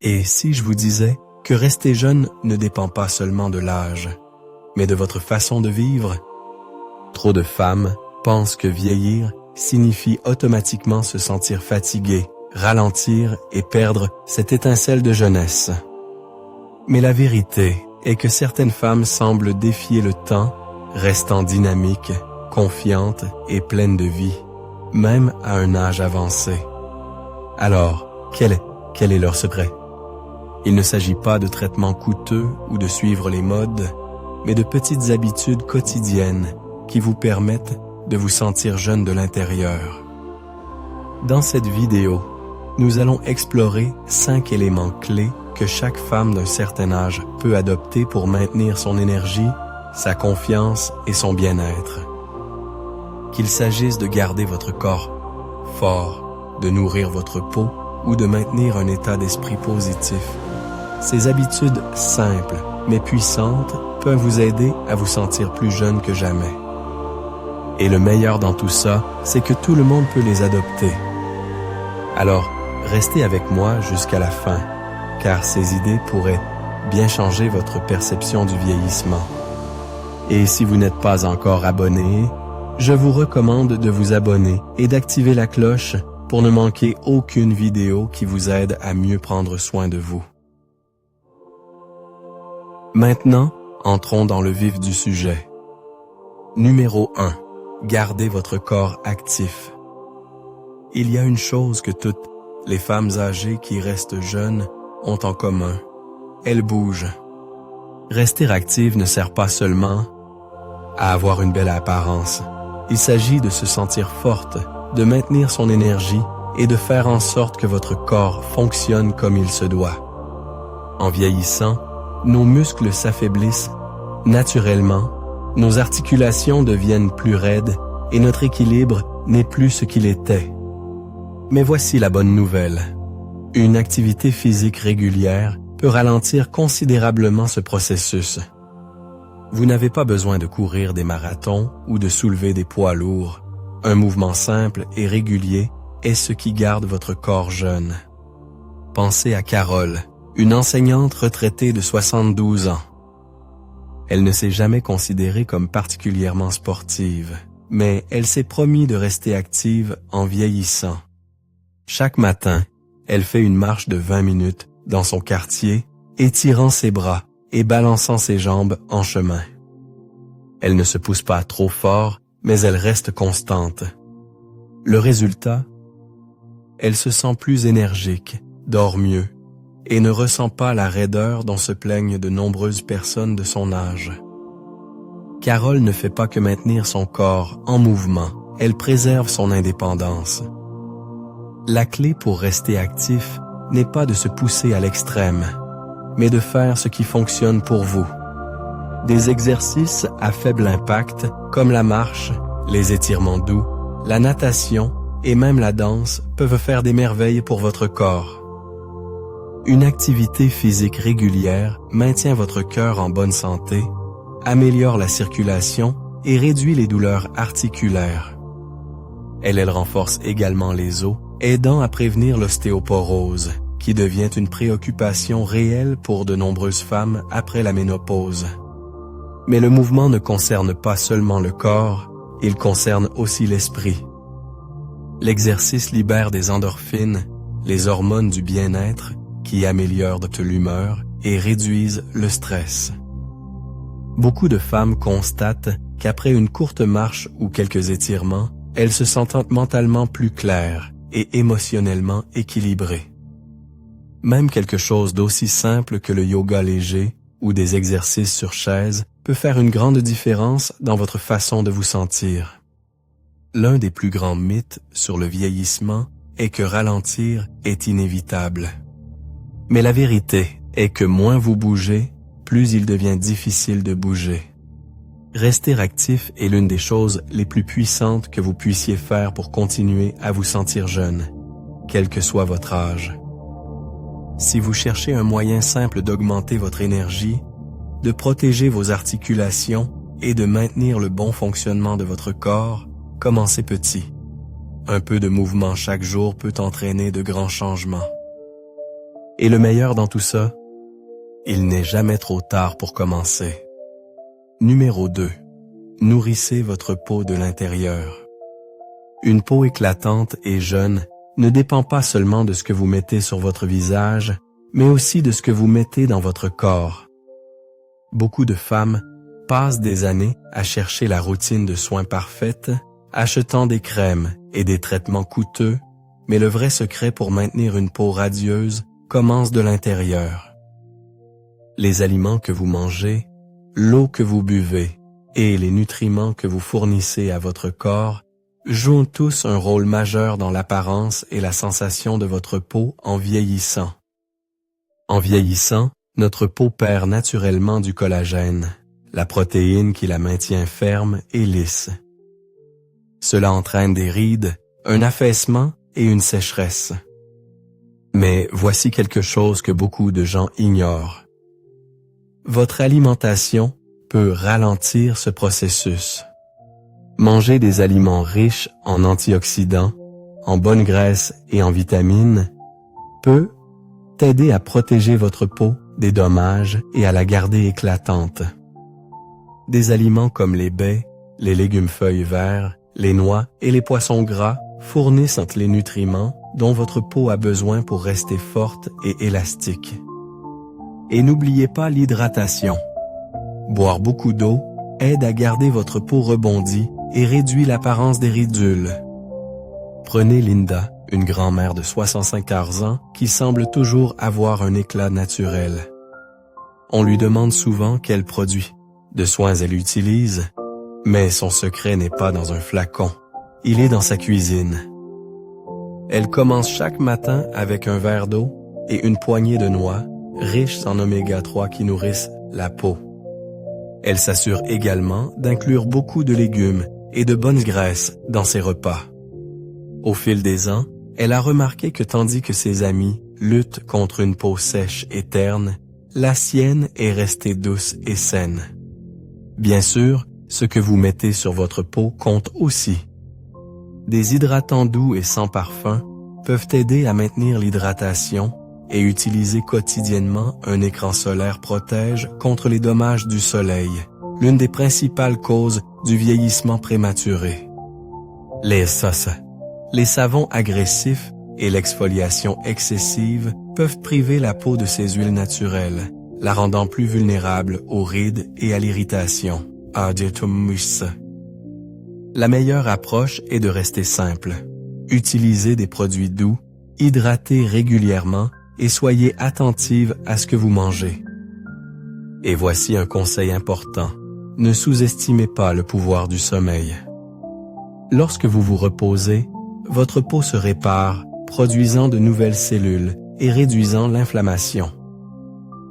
Et si je vous disais que rester jeune ne dépend pas seulement de l'âge, mais de votre façon de vivre? Trop de femmes pensent que vieillir signifie automatiquement se sentir fatigué, ralentir et perdre cette étincelle de jeunesse. Mais la vérité est que certaines femmes semblent défier le temps, restant dynamiques, confiantes et pleines de vie, même à un âge avancé. Alors, quel est leur secret? Il ne s'agit pas de traitements coûteux ou de suivre les modes, mais de petites habitudes quotidiennes qui vous permettent de vous sentir jeune de l'intérieur. Dans cette vidéo, nous allons explorer 5 éléments clés que chaque femme d'un certain âge peut adopter pour maintenir son énergie, sa confiance et son bien-être. Qu'il s'agisse de garder votre corps fort, de nourrir votre peau ou de maintenir un état d'esprit positif, ces habitudes simples mais puissantes peuvent vous aider à vous sentir plus jeune que jamais. Et le meilleur dans tout ça, c'est que tout le monde peut les adopter. Alors, restez avec moi jusqu'à la fin, car ces idées pourraient bien changer votre perception du vieillissement. Et si vous n'êtes pas encore abonné, je vous recommande de vous abonner et d'activer la cloche pour ne manquer aucune vidéo qui vous aide à mieux prendre soin de vous. Maintenant, entrons dans le vif du sujet. Numéro 1. Gardez votre corps actif. Il y a une chose que toutes les femmes âgées qui restent jeunes ont en commun. Elles bougent. Rester active ne sert pas seulement à avoir une belle apparence. Il s'agit de se sentir forte, de maintenir son énergie et de faire en sorte que votre corps fonctionne comme il se doit. En vieillissant, nos muscles s'affaiblissent naturellement, nos articulations deviennent plus raides et notre équilibre n'est plus ce qu'il était. Mais voici la bonne nouvelle. Une activité physique régulière peut ralentir considérablement ce processus. Vous n'avez pas besoin de courir des marathons ou de soulever des poids lourds. Un mouvement simple et régulier est ce qui garde votre corps jeune. Pensez à Carole, une enseignante retraitée de 72 ans. Elle ne s'est jamais considérée comme particulièrement sportive, mais elle s'est promis de rester active en vieillissant. Chaque matin, elle fait une marche de 20 minutes dans son quartier, étirant ses bras et balançant ses jambes en chemin. Elle ne se pousse pas trop fort, mais elle reste constante. Le résultat? Elle se sent plus énergique, dort mieux, et ne ressent pas la raideur dont se plaignent de nombreuses personnes de son âge. Carole ne fait pas que maintenir son corps en mouvement, elle préserve son indépendance. La clé pour rester actif n'est pas de se pousser à l'extrême, mais de faire ce qui fonctionne pour vous. Des exercices à faible impact, comme la marche, les étirements doux, la natation et même la danse peuvent faire des merveilles pour votre corps. Une activité physique régulière maintient votre cœur en bonne santé, améliore la circulation et réduit les douleurs articulaires. Elle renforce également les os, aidant à prévenir l'ostéoporose, qui devient une préoccupation réelle pour de nombreuses femmes après la ménopause. Mais le mouvement ne concerne pas seulement le corps, il concerne aussi l'esprit. L'exercice libère des endorphines, les hormones du bien-être, qui améliorent l'humeur et réduisent le stress. Beaucoup de femmes constatent qu'après une courte marche ou quelques étirements, elles se sentent mentalement plus claires et émotionnellement équilibrées. Même quelque chose d'aussi simple que le yoga léger ou des exercices sur chaise peut faire une grande différence dans votre façon de vous sentir. L'un des plus grands mythes sur le vieillissement est que ralentir est inévitable. Mais la vérité est que moins vous bougez, plus il devient difficile de bouger. Rester actif est l'une des choses les plus puissantes que vous puissiez faire pour continuer à vous sentir jeune, quel que soit votre âge. Si vous cherchez un moyen simple d'augmenter votre énergie, de protéger vos articulations et de maintenir le bon fonctionnement de votre corps, commencez petit. Un peu de mouvement chaque jour peut entraîner de grands changements. Et le meilleur dans tout ça, il n'est jamais trop tard pour commencer. Numéro 2. Nourrissez votre peau de l'intérieur. Une peau éclatante et jeune ne dépend pas seulement de ce que vous mettez sur votre visage, mais aussi de ce que vous mettez dans votre corps. Beaucoup de femmes passent des années à chercher la routine de soins parfaite, achetant des crèmes et des traitements coûteux, mais le vrai secret pour maintenir une peau radieuse commence de l'intérieur. Les aliments que vous mangez, l'eau que vous buvez et les nutriments que vous fournissez à votre corps jouent tous un rôle majeur dans l'apparence et la sensation de votre peau en vieillissant. En vieillissant, notre peau perd naturellement du collagène, la protéine qui la maintient ferme et lisse. Cela entraîne des rides, un affaissement et une sécheresse. Mais voici quelque chose que beaucoup de gens ignorent. Votre alimentation peut ralentir ce processus. Manger des aliments riches en antioxydants, en bonnes graisses et en vitamines peut t'aider à protéger votre peau des dommages et à la garder éclatante. Des aliments comme les baies, les légumes-feuilles verts, les noix et les poissons gras fournissent les nutriments dont votre peau a besoin pour rester forte et élastique. Et n'oubliez pas l'hydratation. Boire beaucoup d'eau aide à garder votre peau rebondie et réduit l'apparence des ridules. Prenez Linda, une grand-mère de 65 ans qui semble toujours avoir un éclat naturel. On lui demande souvent quels produits de soins elle utilise, mais son secret n'est pas dans un flacon, il est dans sa cuisine. Elle commence chaque matin avec un verre d'eau et une poignée de noix, riches en oméga 3 qui nourrissent la peau. Elle s'assure également d'inclure beaucoup de légumes et de bonnes graisses dans ses repas. Au fil des ans, elle a remarqué que tandis que ses amis luttent contre une peau sèche et terne, la sienne est restée douce et saine. Bien sûr, ce que vous mettez sur votre peau compte aussi. Des hydratants doux et sans parfum peuvent aider à maintenir l'hydratation et utiliser quotidiennement un écran solaire protège contre les dommages du soleil, l'une des principales causes du vieillissement prématuré. Les savons agressifs et l'exfoliation excessive peuvent priver la peau de ses huiles naturelles, la rendant plus vulnérable aux rides et à l'irritation. La meilleure approche est de rester simple. Utilisez des produits doux, hydratez régulièrement et soyez attentive à ce que vous mangez. Et voici un conseil important. Ne sous-estimez pas le pouvoir du sommeil. Lorsque vous vous reposez, votre peau se répare, produisant de nouvelles cellules et réduisant l'inflammation.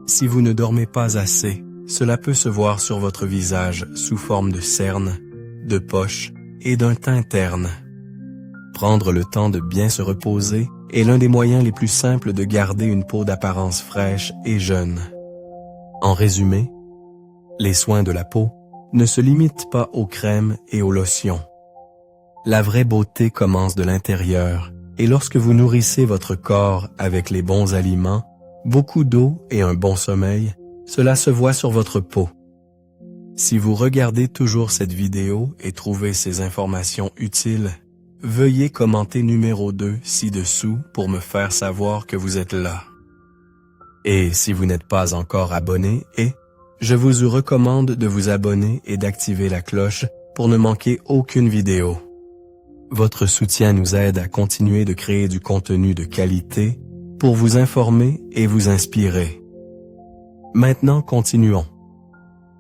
Si vous ne dormez pas assez, cela peut se voir sur votre visage sous forme de cernes, de poches et d'un teint terne. Prendre le temps de bien se reposer est l'un des moyens les plus simples de garder une peau d'apparence fraîche et jeune. En résumé, les soins de la peau ne se limitent pas aux crèmes et aux lotions. La vraie beauté commence de l'intérieur, et lorsque vous nourrissez votre corps avec les bons aliments, beaucoup d'eau et un bon sommeil, cela se voit sur votre peau. Si vous regardez toujours cette vidéo et trouvez ces informations utiles, veuillez commenter numéro 2 ci-dessous pour me faire savoir que vous êtes là. Et si vous n'êtes pas encore abonné, je vous recommande de vous abonner et d'activer la cloche pour ne manquer aucune vidéo. Votre soutien nous aide à continuer de créer du contenu de qualité pour vous informer et vous inspirer. Maintenant, continuons.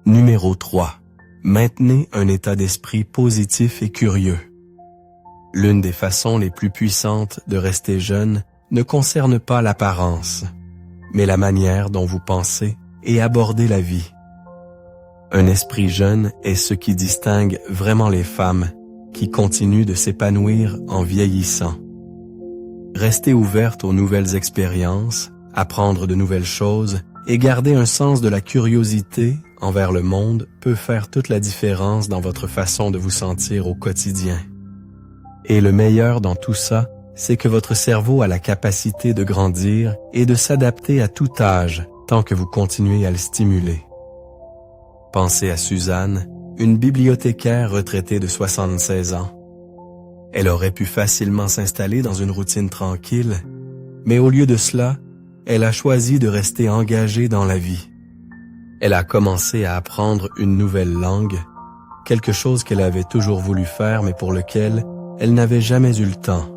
Numéro 3. Maintenez un état d'esprit positif et curieux. L'une des façons les plus puissantes de rester jeune ne concerne pas l'apparence, mais la manière dont vous pensez et abordez la vie. Un esprit jeune est ce qui distingue vraiment les femmes qui continuent de s'épanouir en vieillissant. Rester ouverte aux nouvelles expériences, apprendre de nouvelles choses et garder un sens de la curiosité envers le monde peut faire toute la différence dans votre façon de vous sentir au quotidien. Et le meilleur dans tout ça, c'est que votre cerveau a la capacité de grandir et de s'adapter à tout âge tant que vous continuez à le stimuler. Pensez à Suzanne, une bibliothécaire retraitée de 76 ans. Elle aurait pu facilement s'installer dans une routine tranquille, mais au lieu de cela, elle a choisi de rester engagée dans la vie. Elle a commencé à apprendre une nouvelle langue, quelque chose qu'elle avait toujours voulu faire mais pour lequel elle n'avait jamais eu le temps.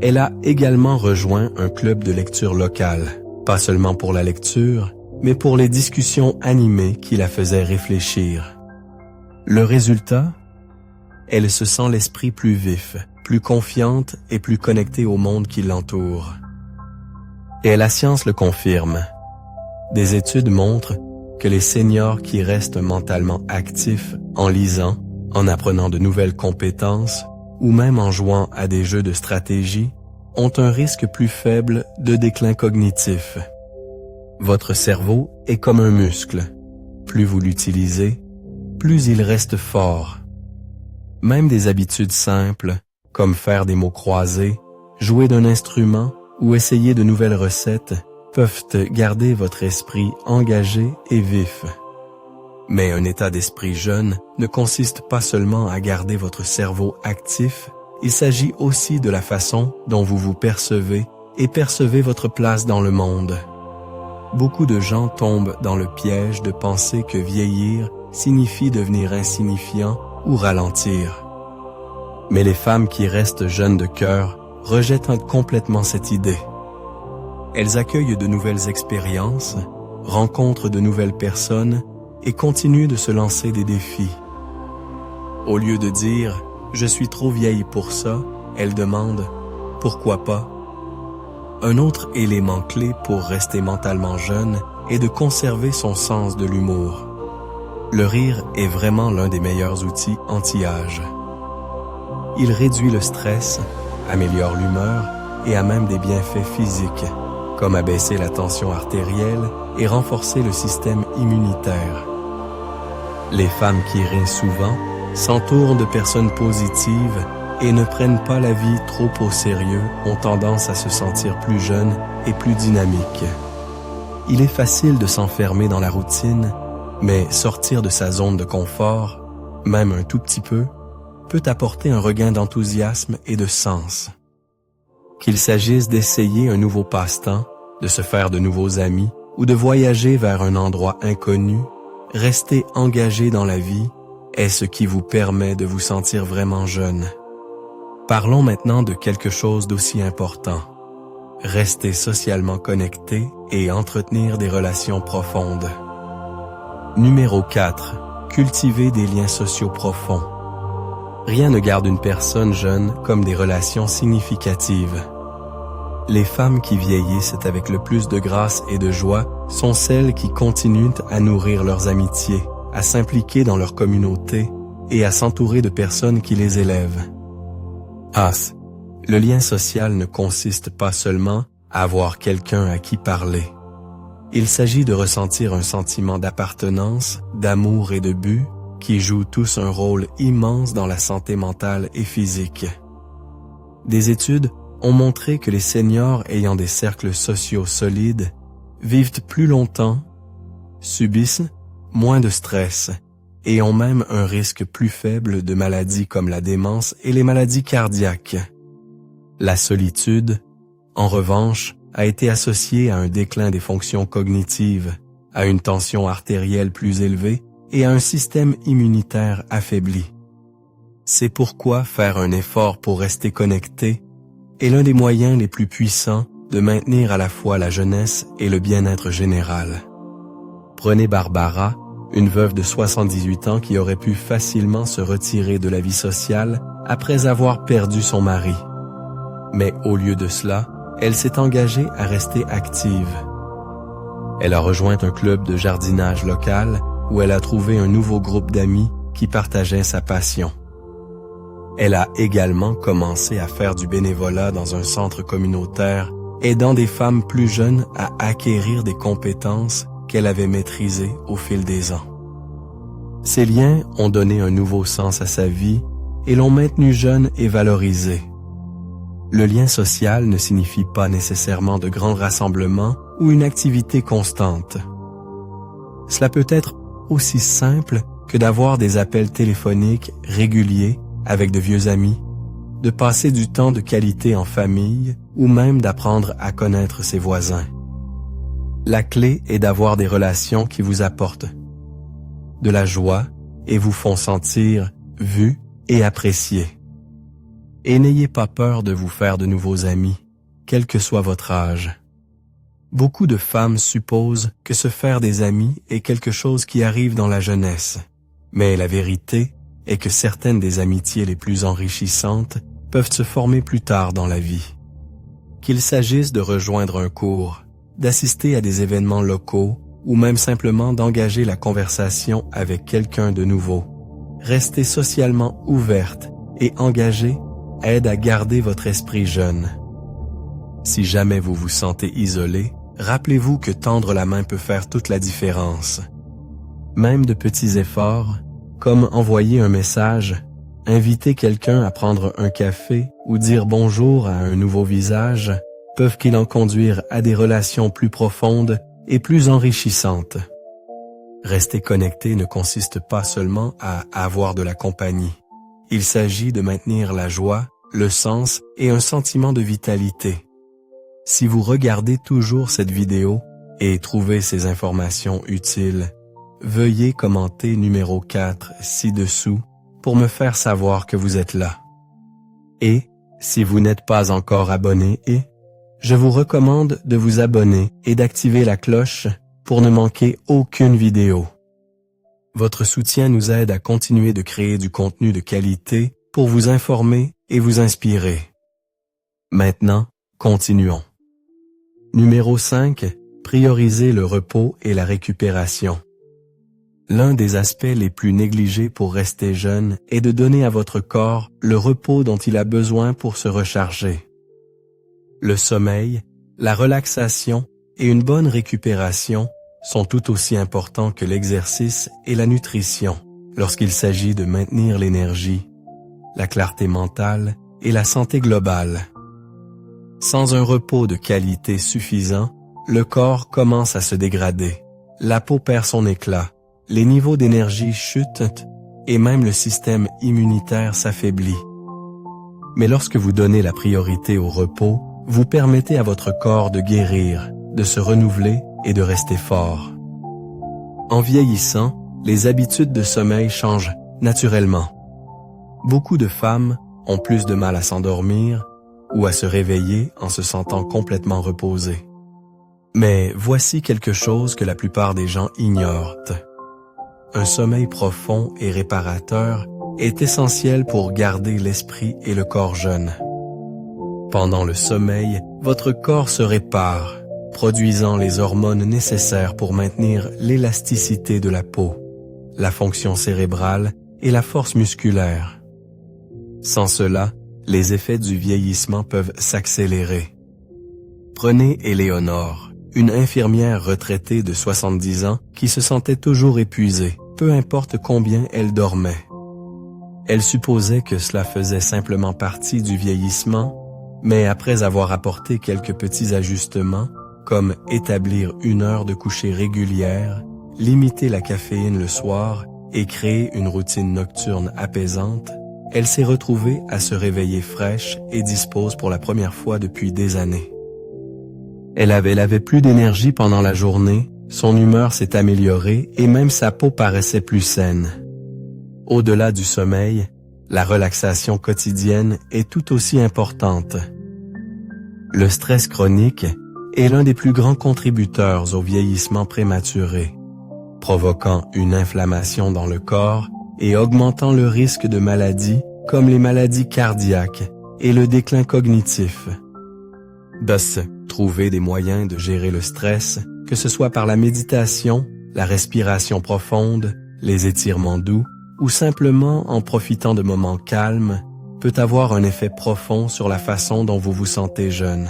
Elle a également rejoint un club de lecture local, pas seulement pour la lecture, mais pour les discussions animées qui la faisaient réfléchir. Le résultat? Elle se sent l'esprit plus vif, plus confiante et plus connectée au monde qui l'entoure. Et la science le confirme. Des études montrent que les seniors qui restent mentalement actifs en lisant, en apprenant de nouvelles compétences ou même en jouant à des jeux de stratégie ont un risque plus faible de déclin cognitif. Votre cerveau est comme un muscle. Plus vous l'utilisez, plus il reste fort. Même des habitudes simples, comme faire des mots croisés, jouer d'un instrument ou essayer de nouvelles recettes, peuvent garder votre esprit engagé et vif. Mais un état d'esprit jeune ne consiste pas seulement à garder votre cerveau actif, il s'agit aussi de la façon dont vous vous percevez et percevez votre place dans le monde. Beaucoup de gens tombent dans le piège de penser que vieillir signifie devenir insignifiant ou ralentir. Mais les femmes qui restent jeunes de cœur rejettent complètement cette idée. Elles accueillent de nouvelles expériences, rencontrent de nouvelles personnes et continuent de se lancer des défis. Au lieu de dire « je suis trop vieille pour ça », elles demandent « pourquoi pas ?» Un autre élément clé pour rester mentalement jeune est de conserver son sens de l'humour. Le rire est vraiment l'un des meilleurs outils anti-âge. Il réduit le stress, améliore l'humeur et a même des bienfaits physiques, comme abaisser la tension artérielle et renforcer le système immunitaire. Les femmes qui rient souvent s'entourent de personnes positives et ne prennent pas la vie trop au sérieux ont tendance à se sentir plus jeunes et plus dynamiques. Il est facile de s'enfermer dans la routine, mais sortir de sa zone de confort, même un tout petit peu, peut apporter un regain d'enthousiasme et de sens. Qu'il s'agisse d'essayer un nouveau passe-temps, de se faire de nouveaux amis ou de voyager vers un endroit inconnu, rester engagé dans la vie est ce qui vous permet de vous sentir vraiment jeune. Parlons maintenant de quelque chose d'aussi important. Rester socialement connecté et entretenir des relations profondes. Numéro 4. Cultiver des liens sociaux profonds. Rien ne garde une personne jeune comme des relations significatives. Les femmes qui vieillissent avec le plus de grâce et de joie sont celles qui continuent à nourrir leurs amitiés, à s'impliquer dans leur communauté et à s'entourer de personnes qui les élèvent. Le lien social ne consiste pas seulement à avoir quelqu'un à qui parler. Il s'agit de ressentir un sentiment d'appartenance, d'amour et de but qui jouent tous un rôle immense dans la santé mentale et physique. Des études ont montré que les seniors ayant des cercles sociaux solides vivent plus longtemps, subissent moins de stress et ont même un risque plus faible de maladies comme la démence et les maladies cardiaques. La solitude, en revanche, a été associée à un déclin des fonctions cognitives, à une tension artérielle plus élevée et à un système immunitaire affaibli. C'est pourquoi faire un effort pour rester connecté est l'un des moyens les plus puissants de maintenir à la fois la jeunesse et le bien-être général. Prenez Barbara, une veuve de 78 ans qui aurait pu facilement se retirer de la vie sociale après avoir perdu son mari. Mais au lieu de cela, elle s'est engagée à rester active. Elle a rejoint un club de jardinage local où elle a trouvé un nouveau groupe d'amis qui partageaient sa passion. Elle a également commencé à faire du bénévolat dans un centre communautaire, aidant des femmes plus jeunes à acquérir des compétences qu'elle avait maîtrisées au fil des ans. Ces liens ont donné un nouveau sens à sa vie et l'ont maintenue jeune et valorisée. Le lien social ne signifie pas nécessairement de grands rassemblements ou une activité constante. Cela peut être aussi simple que d'avoir des appels téléphoniques réguliers avec de vieux amis, de passer du temps de qualité en famille ou même d'apprendre à connaître ses voisins. La clé est d'avoir des relations qui vous apportent de la joie et vous font sentir vus et appréciés. Et n'ayez pas peur de vous faire de nouveaux amis, quel que soit votre âge. Beaucoup de femmes supposent que se faire des amis est quelque chose qui arrive dans la jeunesse. Mais la vérité est que certaines des amitiés les plus enrichissantes peuvent se former plus tard dans la vie. Qu'il s'agisse de rejoindre un cours, d'assister à des événements locaux ou même simplement d'engager la conversation avec quelqu'un de nouveau. Rester socialement ouverte et engagée aide à garder votre esprit jeune. Si jamais vous vous sentez isolé, rappelez-vous que tendre la main peut faire toute la différence. Même de petits efforts, comme envoyer un message, inviter quelqu'un à prendre un café ou dire bonjour à un nouveau visage, peuvent qu'ils en conduire à des relations plus profondes et plus enrichissantes. Rester connecté ne consiste pas seulement à avoir de la compagnie. Il s'agit de maintenir la joie, le sens et un sentiment de vitalité. Si vous regardez toujours cette vidéo et trouvez ces informations utiles, veuillez commenter numéro 4 ci-dessous pour me faire savoir que vous êtes là. Et, si vous n'êtes pas encore abonné, je vous recommande de vous abonner et d'activer la cloche pour ne manquer aucune vidéo. Votre soutien nous aide à continuer de créer du contenu de qualité pour vous informer et vous inspirer. Maintenant, continuons. Numéro 5. Prioriser le repos et la récupération. L'un des aspects les plus négligés pour rester jeune est de donner à votre corps le repos dont il a besoin pour se recharger. Le sommeil, la relaxation et une bonne récupération sont tout aussi importants que l'exercice et la nutrition lorsqu'il s'agit de maintenir l'énergie, la clarté mentale et la santé globale. Sans un repos de qualité suffisant, le corps commence à se dégrader, la peau perd son éclat, les niveaux d'énergie chutent et même le système immunitaire s'affaiblit. Mais lorsque vous donnez la priorité au repos, vous permettez à votre corps de guérir, de se renouveler et de rester fort. En vieillissant, les habitudes de sommeil changent naturellement. Beaucoup de femmes ont plus de mal à s'endormir ou à se réveiller en se sentant complètement reposées. Mais voici quelque chose que la plupart des gens ignorent. Un sommeil profond et réparateur est essentiel pour garder l'esprit et le corps jeunes. Pendant le sommeil, votre corps se répare, produisant les hormones nécessaires pour maintenir l'élasticité de la peau, la fonction cérébrale et la force musculaire. Sans cela, les effets du vieillissement peuvent s'accélérer. Prenez Éléonore, une infirmière retraitée de 70 ans qui se sentait toujours épuisée, peu importe combien elle dormait. Elle supposait que cela faisait simplement partie du vieillissement, mais après avoir apporté quelques petits ajustements, comme établir une heure de coucher régulière, limiter la caféine le soir et créer une routine nocturne apaisante, elle s'est retrouvée à se réveiller fraîche et dispose pour la première fois depuis des années. Elle avait plus d'énergie pendant la journée, son humeur s'est améliorée et même sa peau paraissait plus saine. Au-delà du sommeil, la relaxation quotidienne est tout aussi importante. Le stress chronique est l'un des plus grands contributeurs au vieillissement prématuré, provoquant une inflammation dans le corps et augmentant le risque de maladies comme les maladies cardiaques et le déclin cognitif. Thus, trouver des moyens de gérer le stress, que ce soit par la méditation, la respiration profonde, les étirements doux, ou simplement en profitant de moments calmes, peut avoir un effet profond sur la façon dont vous vous sentez jeune.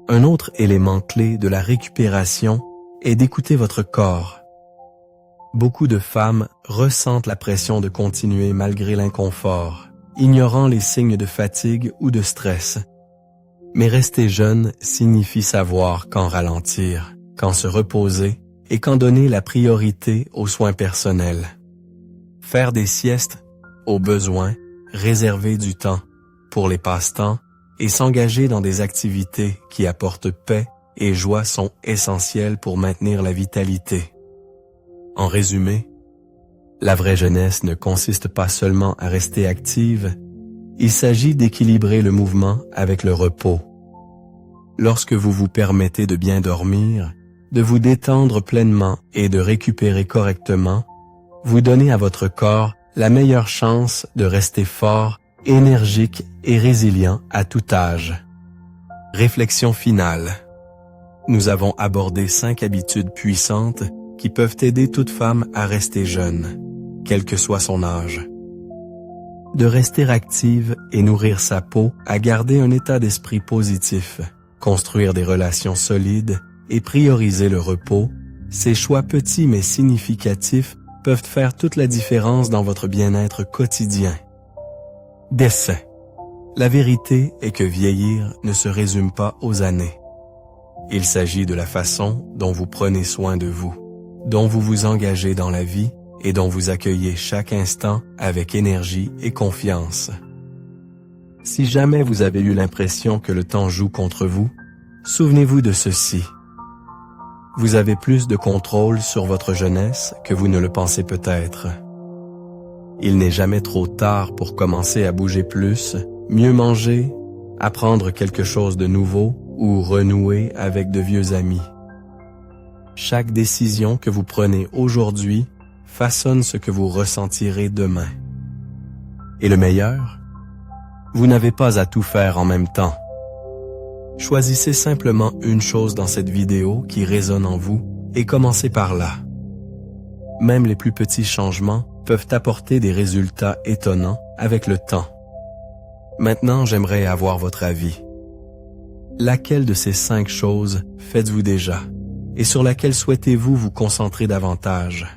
Un autre élément clé de la récupération est d'écouter votre corps. Beaucoup de femmes ressentent la pression de continuer malgré l'inconfort. ignorant les signes de fatigue ou de stress. Mais rester jeune signifie savoir quand ralentir, quand se reposer et quand donner la priorité aux soins personnels. Faire des siestes, au besoin, réserver du temps pour les passe-temps et s'engager dans des activités qui apportent paix et joie sont essentiels pour maintenir la vitalité. En résumé, la vraie jeunesse ne consiste pas seulement à rester active, il s'agit d'équilibrer le mouvement avec le repos. Lorsque vous vous permettez de bien dormir, de vous détendre pleinement et de récupérer correctement, vous donnez à votre corps la meilleure chance de rester fort, énergique et résilient à tout âge. Réflexion finale. Nous avons abordé 5 habitudes puissantes qui peuvent aider toute femme à rester jeune, quel que soit son âge. De rester active et nourrir sa peau à garder un état d'esprit positif, construire des relations solides et prioriser le repos, ces choix petits mais significatifs peuvent faire toute la différence dans votre bien-être quotidien. Décès. La vérité est que vieillir ne se résume pas aux années. Il s'agit de la façon dont vous prenez soin de vous, dont vous vous engagez dans la vie et dont vous accueillez chaque instant avec énergie et confiance. Si jamais vous avez eu l'impression que le temps joue contre vous, souvenez-vous de ceci. Vous avez plus de contrôle sur votre jeunesse que vous ne le pensez peut-être. Il n'est jamais trop tard pour commencer à bouger plus, mieux manger, apprendre quelque chose de nouveau ou renouer avec de vieux amis. Chaque décision que vous prenez aujourd'hui façonne ce que vous ressentirez demain. Et le meilleur? Vous n'avez pas à tout faire en même temps. Choisissez simplement une chose dans cette vidéo qui résonne en vous et commencez par là. Même les plus petits changements peuvent apporter des résultats étonnants avec le temps. Maintenant, j'aimerais avoir votre avis. Laquelle de ces 5 choses faites-vous déjà et sur laquelle souhaitez-vous vous concentrer davantage?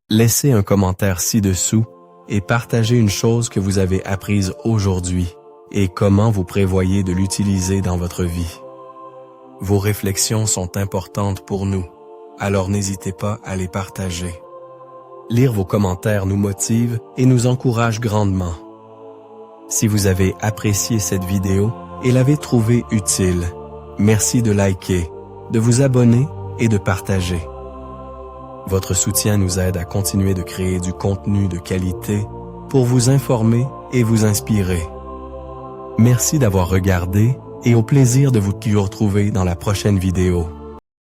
Laissez un commentaire ci-dessous et partagez une chose que vous avez apprise aujourd'hui et comment vous prévoyez de l'utiliser dans votre vie. Vos réflexions sont importantes pour nous, alors n'hésitez pas à les partager. Lire vos commentaires nous motive et nous encourage grandement. Si vous avez apprécié cette vidéo et l'avez trouvée utile, merci de liker, de vous abonner et de partager. Votre soutien nous aide à continuer de créer du contenu de qualité pour vous informer et vous inspirer. Merci d'avoir regardé et au plaisir de vous retrouver dans la prochaine vidéo.